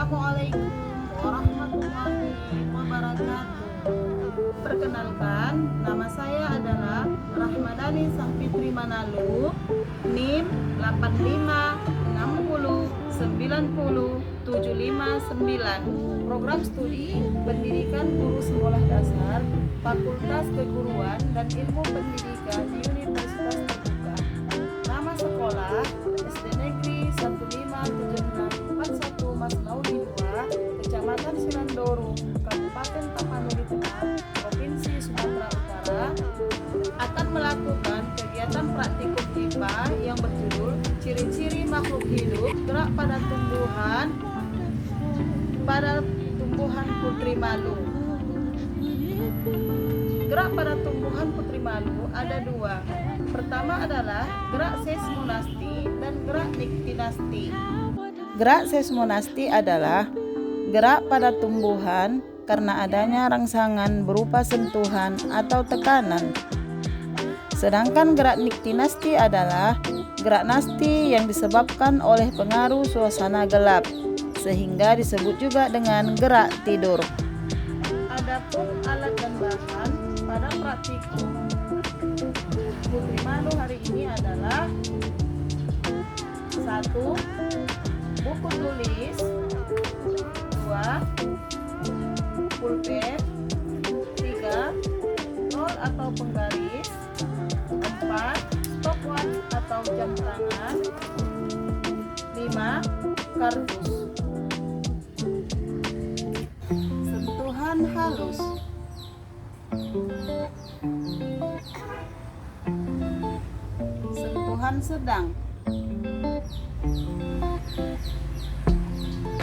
Assalamualaikum warahmatullahi wabarakatuh. Perkenalkan, nama saya adalah Rahmadani Sahfitri Manalu, NIM 85609079. Program studi Pendidikan Guru Sekolah Dasar, Fakultas Keguruan dan Ilmu Pendidikan di Universitas Terbuka. Nama sekolah SD Negeri 157641 Masnaudi 2, Kecamatan Sulandoro, Kabupaten Tapanuli Tengah, Provinsi Sumatera Utara, akan melakukan kegiatan praktikum IPA yang berjudul Ciri-ciri makhluk hidup gerak pada tumbuhan putri malu. Gerak pada tumbuhan putri malu ada dua. Pertama adalah gerak seismonasti dan gerak niktinasti. Gerak seismonasti adalah gerak pada tumbuhan karena adanya rangsangan berupa sentuhan atau tekanan. Sedangkan gerak niktinasti adalah gerak nasti yang disebabkan oleh pengaruh suasana gelap, sehingga disebut juga dengan gerak tidur. Adapun alat dan bahan pada praktikum putri malu hari ini adalah 1. Buku tulis, 2. Pulpen, 3. Roll atau penggaris, 4. Stopwatch atau jam tangan, 5. Kardus. Sentuhan halus. Sentuhan sedang.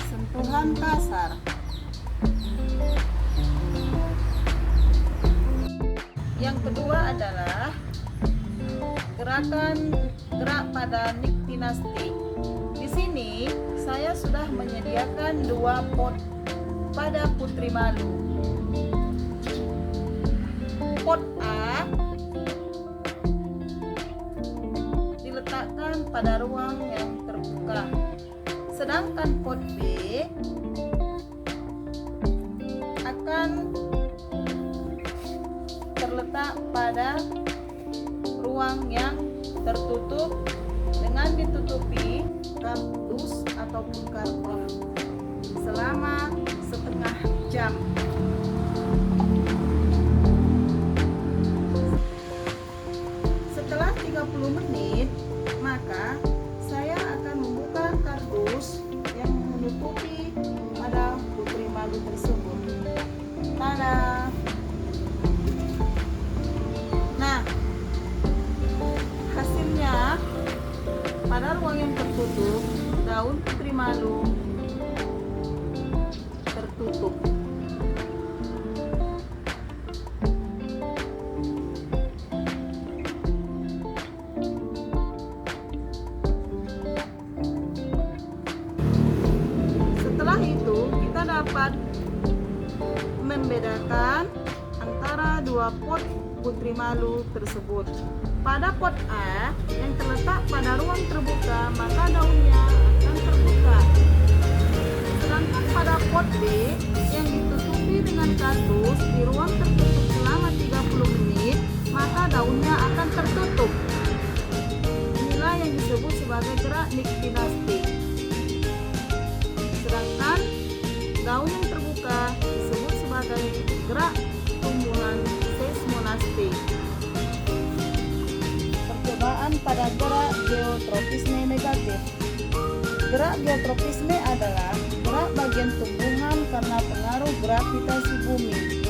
Sentuhan kasar. Yang kedua adalah gerak pada niktinasti. Di sini saya sudah menyediakan 2 pot pada putri malu. Pot A diletakkan pada ruang yang terbuka, sedangkan pot B akan terletak pada ruang yang tertutup dengan ditutupi kardus ataupun karton selama setengah jam. Setelah 30 menit, maka saya akan membuka kardus yang menutupi pada putri malu tersebut. Tada! Nah, hasilnya pada ruang yang tertutup, daun putri malu tertutup. Setelah itu, kita dapat membedakan antara 2 pot putri malu tersebut. Pada pot A yang terletak pada ruang terbuka, maka daunnya akan terbuka. Sedangkan pada pot B yang ditutupi dengan kardus di ruang tertutup selama 30 menit, maka daunnya akan tertutup. Inilah yang disebut sebagai gerak niktinasti. Sedangkan daun yang terbuka disebut sebagai gerak tumbuhan seismonasti. Percobaan pada gerak geotropisme negatif. Gerak geotropisme adalah gerak bagian tumbuhan karena pengaruh gravitasi bumi.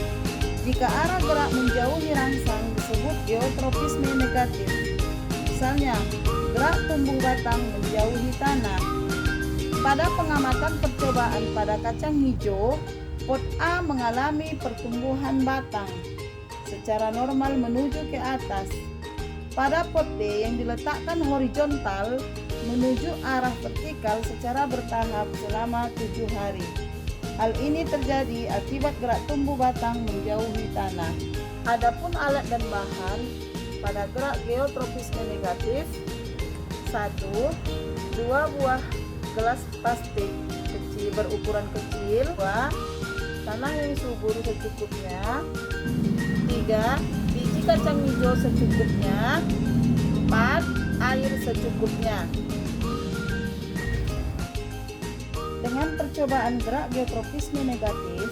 Jika arah gerak menjauhi rangsang disebut geotropisme negatif. Misalnya, gerak tumbuh batang menjauhi tanah. Pada pengamatan percobaan pada kacang hijau, pot A mengalami pertumbuhan batang secara normal menuju ke atas. Pada pot B yang diletakkan horizontal menuju arah vertikal secara bertahap selama 7 hari. Hal ini terjadi akibat gerak tumbuh batang menjauhi tanah. Adapun alat dan bahan pada gerak geotropisme negatif, 1. 2 buah gelas plastik kecil berukuran kecil. 2. Tanah yang subur secukupnya. 3. Biji kacang hijau secukupnya. 4. Air secukupnya. Dengan percobaan gerak geotropisme negatif,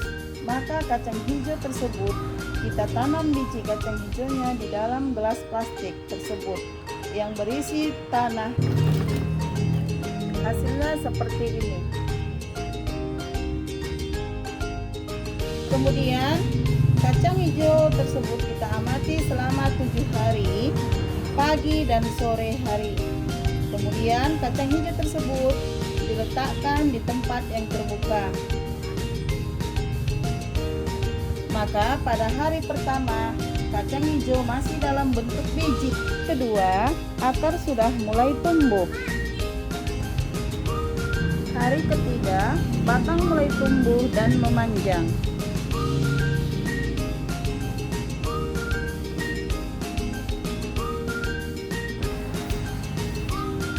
maka kacang hijau tersebut kita tanam biji kacang hijaunya di dalam gelas plastik tersebut yang berisi tanah. Hasilnya seperti ini. Kemudian kacang hijau tersebut kita amati selama 7 hari, pagi dan sore hari. Kemudian kacang hijau tersebut diletakkan di tempat yang terbuka. Maka pada hari pertama kacang hijau masih dalam bentuk biji. Kedua, akar sudah mulai tumbuh. Hari ketiga, batang mulai tumbuh dan memanjang.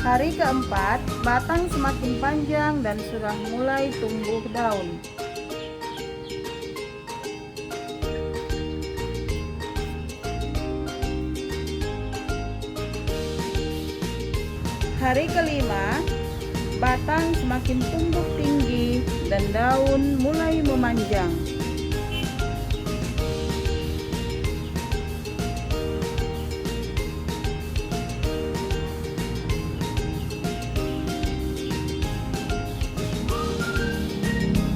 Hari keempat, batang semakin panjang dan sudah mulai tumbuh daun. Hari kelima, batang semakin tumbuh tinggi dan daun mulai memanjang.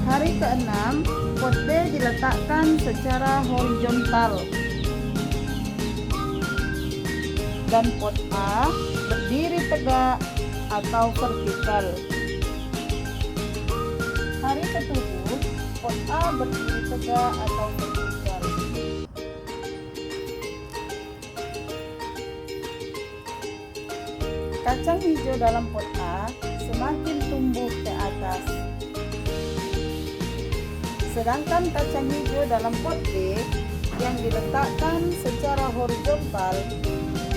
Hari keenam, pot B diletakkan secara horizontal dan pot A berdiri tegak atau vertikal. Hari ketujuh, pot A berdiri tegak atau vertikal. Kacang hijau dalam pot A semakin tumbuh ke atas. Sedangkan kacang hijau dalam pot B yang diletakkan secara horizontal,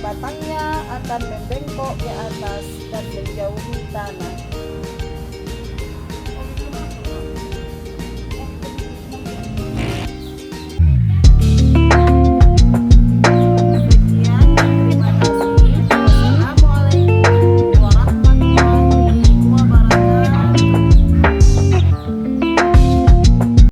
batangnya akan membengkok ke atas dan menjauhi tanah.